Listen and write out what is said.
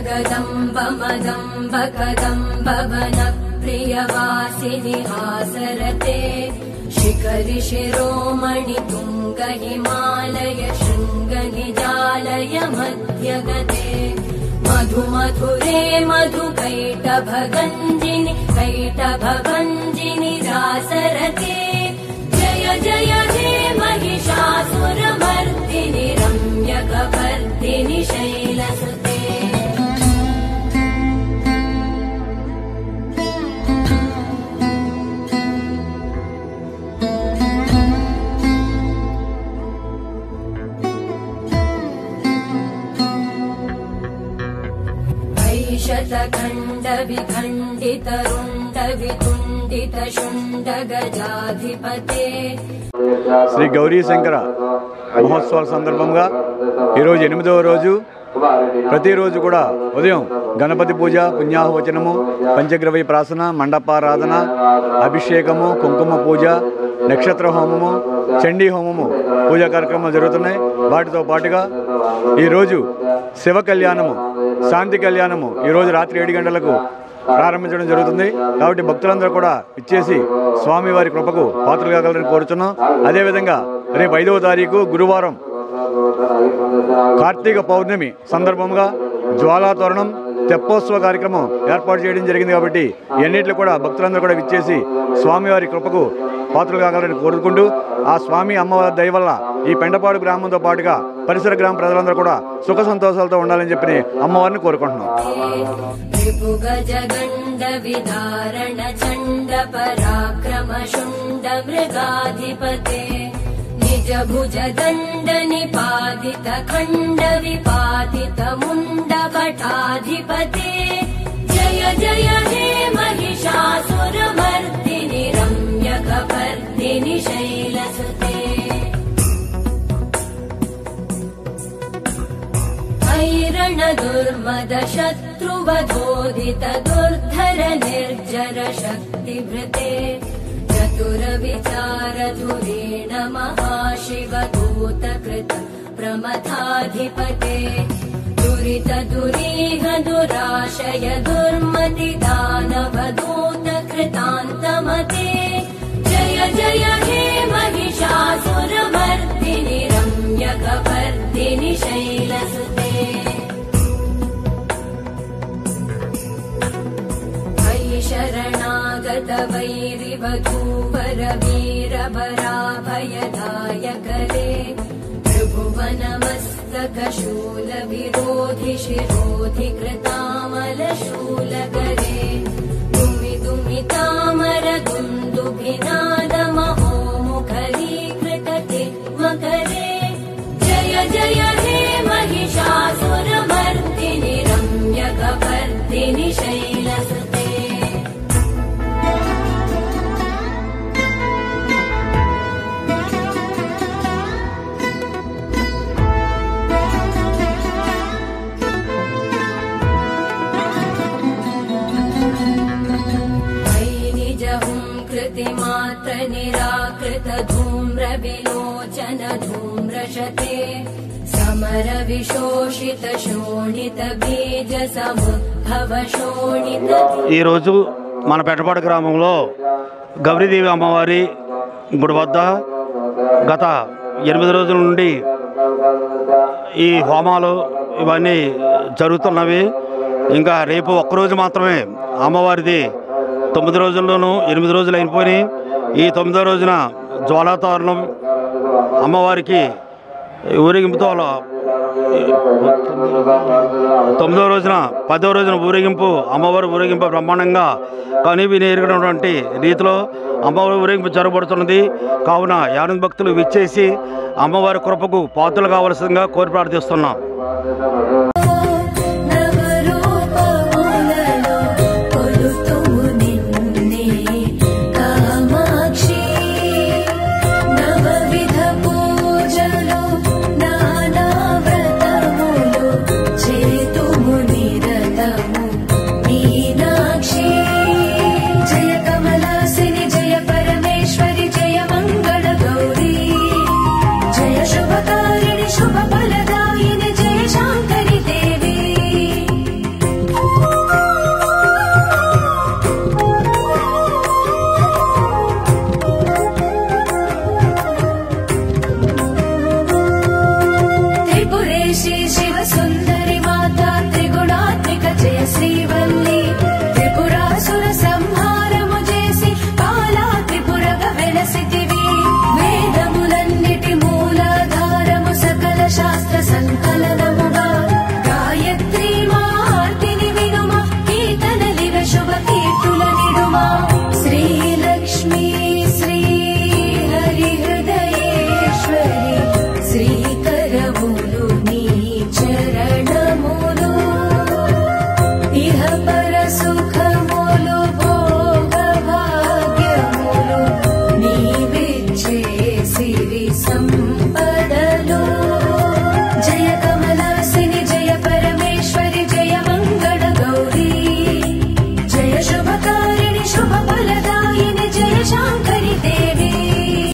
जगदम्ब मदम्ब कदम्ब one प्रियवासिनि हासरते शिखरि शिरोमणि तुंग हिमालय शृंग निजालय मध्यगते मधु मधुरे मधु कैटभगञ्जिनि रासरते जय जय हे महिषासुरमर्दिनि रम्यकपर्दिनि शैलसुते शतखण्ड विखण्डित रुण्ड वितुण्डित शुण्ड गजाधिपते శ్రీ గౌరీ శంకర మహోత్సవాల సందర్భంగా ఈరోజు 8వ రోజు ప్రతిరోజు కూడా ఉదయం గణపతి పూజ పుణ్యాహవచనము పంచగ్రవీ ప్రాసన మండపారాధన అభిషేకము కుంకుమ పూజ నక్షత్ర హోమము చండీ హోమము పూజా కార్యక్రమాలు జరుగుతున్నాయి. వాటితో పాటుగా ఈరోజు శివ కళ్యాణము శాంతి కళ్యాణము ఈరోజు రాత్రి 7 గంటలకు ప్రారంభించడం జరుగుతుంది. కాబట్టి భక్తులందరూ కూడా ఇచ్చేసి స్వామివారి కృపకు పాత్రలు కాగలరని కోరుచున్నాం. అదేవిధంగా రేపు 5వ తారీఖు గురువారం కార్తీక పౌర్ణమి సందర్భంగా జ్వాలాతోరణం తెప్పోత్సవ కార్యక్రమం ఏర్పాటు చేయడం జరిగింది. కాబట్టి ఎన్నిట్లో కూడా భక్తులందరూ కూడా ఇచ్చేసి స్వామివారి కృపకు పాత్రలు కాగలరని కోరుకుంటూ ఆ స్వామి అమ్మవారి దయ వల్ల ఈ పెండపాడు గ్రామంతో పాటుగా పరిసర గ్రామ ప్రజలందరూ కూడా సుఖ సంతోషాలతో ఉండాలని చెప్పి అమ్మవారిని కోరుకుంటున్నాం. निज भुज दंड निपातित खंड विपातित मुंड भटाधिपते जय जय हे महिषासुरमर्दिनि रम्यकपर्दिनि शैलसुते ऐरण दुर्मद शत्रुवधोदित दुर्धर निर्जर शक्तिभृते चतुरविचार धुरेण महाशिवदूत कृत प्रमथाधिपते दुरित दुरीह दुराशय दुर्मति दानवदूत कृतान्तमते जय जय हे महिषासुरमर्दिनि रम्यकपर्दिनि शैलसुते शरणागत वैरिवधूवर वीरभराभयदायकरे त्रिभुवनमस्तक शूल विरोधि शिरोधि कृतामल शूलकरे दुमि दुमि तामर दुन्दुभिनाद महोमुखरीकृत मकरे जय जय हे महिषासुरमर्दिनि रम्यकपर्दिनि शैलसुते मात्र निराकृत धूम्र विलोचन धूम्रशते समर विशोषित शोणित बीज समुद्भव शोणित ఈ రోజు మన పెంటపాడు గ్రామంలో గౌరీదేవి అమ్మవారి గుడి వద్ద గత 8 రోజుల నుండి ఈ హోమాలు ఇవన్నీ జరుగుతున్నవి. ఇంకా రేపు ఒక్కరోజు మాత్రమే అమ్మవారిది 9 రోజుల్లోనూ 8 రోజులు అయిపోయి ఈ 9వ రోజున జ్వాలాతోరణం అమ్మవారికి ఊరేగింపుతో 9వ రోజున 10వ రోజున ఊరేగింపు అమ్మవారి ఊరేగింపు బ్రహ్మాండంగా కనివిని ఎరిగినటువంటి రీతిలో అమ్మవారి ఊరేగింపు జరగబడుతున్నది. కావున యానంద భక్తులు విచ్చేసి అమ్మవారి కృపకు పాత్రలు కావాల్సిందిగా కోరి ప్రార్థిస్తున్నాం.